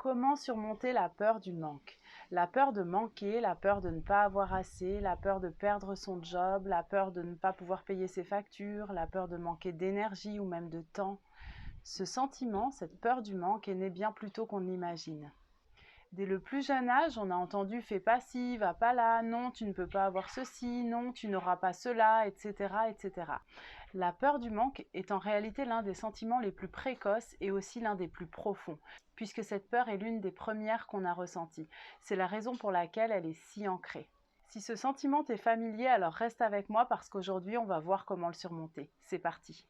Comment surmonter la peur du manque? La peur de manquer, la peur de ne pas avoir assez, la peur de perdre son job, la peur de ne pas pouvoir payer ses factures, la peur de manquer d'énergie ou même de temps. Ce sentiment, cette peur du manque est née bien plus tôt qu'on l'imagine. Dès le plus jeune âge, on a entendu « fais pas ci, va pas là, non, tu ne peux pas avoir ceci, non, tu n'auras pas cela, etc. etc. » La peur du manque est en réalité l'un des sentiments les plus précoces et aussi l'un des plus profonds, puisque cette peur est l'une des premières qu'on a ressenties. C'est la raison pour laquelle elle est si ancrée. Si ce sentiment t'est familier, alors reste avec moi parce qu'aujourd'hui, on va voir comment le surmonter. C'est parti!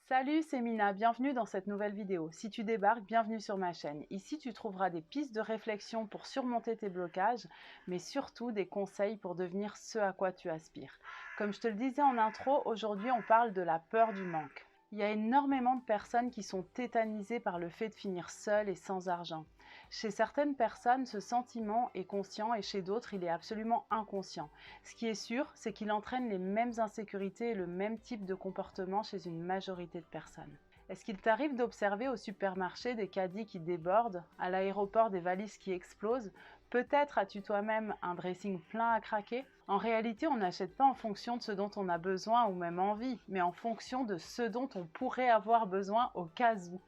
Salut, c'est Mina, bienvenue dans cette nouvelle vidéo. Si tu débarques, bienvenue sur ma chaîne. Ici, tu trouveras des pistes de réflexion pour surmonter tes blocages, mais surtout des conseils pour devenir ce à quoi tu aspires. Comme je te le disais en intro, aujourd'hui, on parle de la peur du manque. Il y a énormément de personnes qui sont tétanisées par le fait de finir seules et sans argent. Chez certaines personnes, ce sentiment est conscient et chez d'autres, il est absolument inconscient. Ce qui est sûr, c'est qu'il entraîne les mêmes insécurités et le même type de comportement chez une majorité de personnes. Est-ce qu'il t'arrive d'observer au supermarché des caddies qui débordent, à l'aéroport des valises qui explosent? Peut-être as-tu toi-même un dressing plein à craquer? En réalité, on n'achète pas en fonction de ce dont on a besoin ou même envie, mais en fonction de ce dont on pourrait avoir besoin au cas où.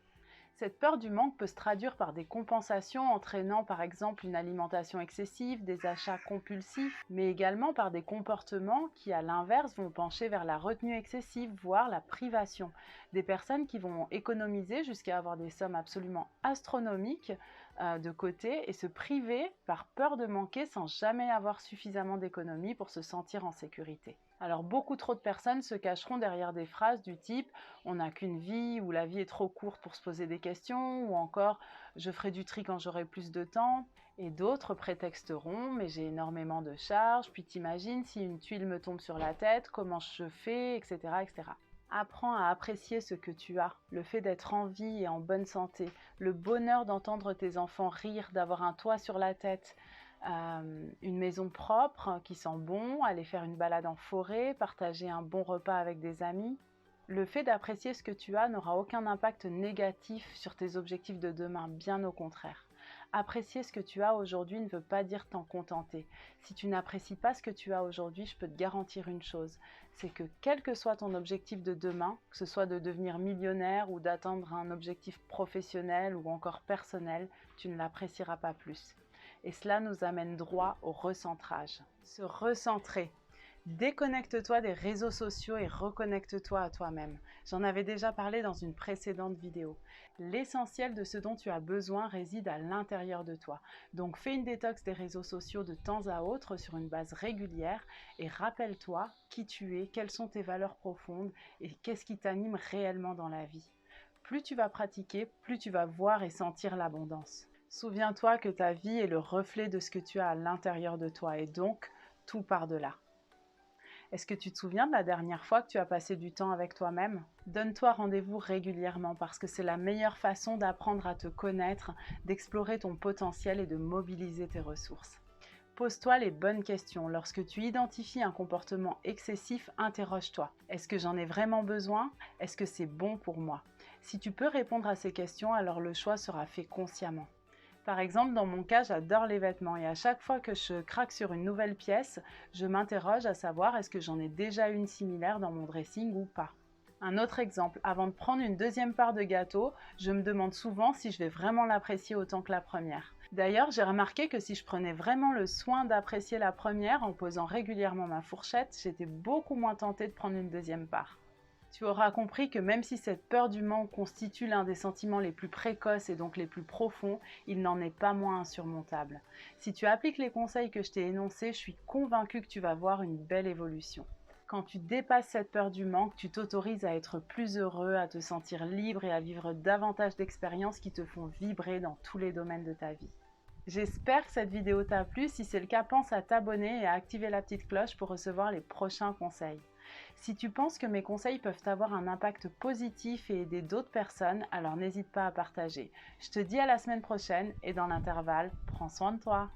Cette peur du manque peut se traduire par des compensations entraînant par exemple une alimentation excessive, des achats compulsifs, mais également par des comportements qui à l'inverse vont pencher vers la retenue excessive, voire la privation. Des personnes qui vont économiser jusqu'à avoir des sommes absolument astronomiques de côté et se priver par peur de manquer sans jamais avoir suffisamment d'économies pour se sentir en sécurité. Alors beaucoup trop de personnes se cacheront derrière des phrases du type « on n'a qu'une vie » ou « la vie est trop courte pour se poser des questions » ou encore « je ferai du tri quand j'aurai plus de temps » et d'autres prétexteront « mais j'ai énormément de charges, puis t'imagines si une tuile me tombe sur la tête, comment je fais, etc. etc. » Apprends à apprécier ce que tu as, le fait d'être en vie et en bonne santé, le bonheur d'entendre tes enfants rire, d'avoir un toit sur la tête, une maison propre qui sent bon, aller faire une balade en forêt, partager un bon repas avec des amis. Le fait d'apprécier ce que tu as n'aura aucun impact négatif sur tes objectifs de demain, bien au contraire. Apprécier ce que tu as aujourd'hui ne veut pas dire t'en contenter. Si tu n'apprécies pas ce que tu as aujourd'hui, je peux te garantir une chose, c'est que quel que soit ton objectif de demain, que ce soit de devenir millionnaire ou d'atteindre un objectif professionnel ou encore personnel, tu ne l'apprécieras pas plus. Et cela nous amène droit au recentrage. Se recentrer. Déconnecte-toi des réseaux sociaux et reconnecte-toi à toi-même. J'en avais déjà parlé dans une précédente vidéo. L'essentiel de ce dont tu as besoin réside à l'intérieur de toi. Donc fais une détox des réseaux sociaux de temps à autre sur une base régulière et rappelle-toi qui tu es, quelles sont tes valeurs profondes et qu'est-ce qui t'anime réellement dans la vie. Plus tu vas pratiquer, plus tu vas voir et sentir l'abondance. Souviens-toi que ta vie est le reflet de ce que tu as à l'intérieur de toi et donc tout part de là. Est-ce que tu te souviens de la dernière fois que tu as passé du temps avec toi-même? Donne-toi rendez-vous régulièrement parce que c'est la meilleure façon d'apprendre à te connaître, d'explorer ton potentiel et de mobiliser tes ressources. Pose-toi les bonnes questions. Lorsque tu identifies un comportement excessif, interroge-toi. Est-ce que j'en ai vraiment besoin? Est-ce que c'est bon pour moi? Si tu peux répondre à ces questions, alors le choix sera fait consciemment. Par exemple, dans mon cas, j'adore les vêtements et à chaque fois que je craque sur une nouvelle pièce, je m'interroge à savoir est-ce que j'en ai déjà une similaire dans mon dressing ou pas. Un autre exemple, avant de prendre une deuxième part de gâteau, je me demande souvent si je vais vraiment l'apprécier autant que la première. D'ailleurs, j'ai remarqué que si je prenais vraiment le soin d'apprécier la première en posant régulièrement ma fourchette, j'étais beaucoup moins tentée de prendre une deuxième part. Tu auras compris que même si cette peur du manque constitue l'un des sentiments les plus précoces et donc les plus profonds, il n'en est pas moins insurmontable. Si tu appliques les conseils que je t'ai énoncés, je suis convaincue que tu vas voir une belle évolution. Quand tu dépasses cette peur du manque, tu t'autorises à être plus heureux, à te sentir libre et à vivre davantage d'expériences qui te font vibrer dans tous les domaines de ta vie. J'espère que cette vidéo t'a plu. Si c'est le cas, pense à t'abonner et à activer la petite cloche pour recevoir les prochains conseils. Si tu penses que mes conseils peuvent avoir un impact positif et aider d'autres personnes, alors n'hésite pas à partager. Je te dis à la semaine prochaine et dans l'intervalle, prends soin de toi.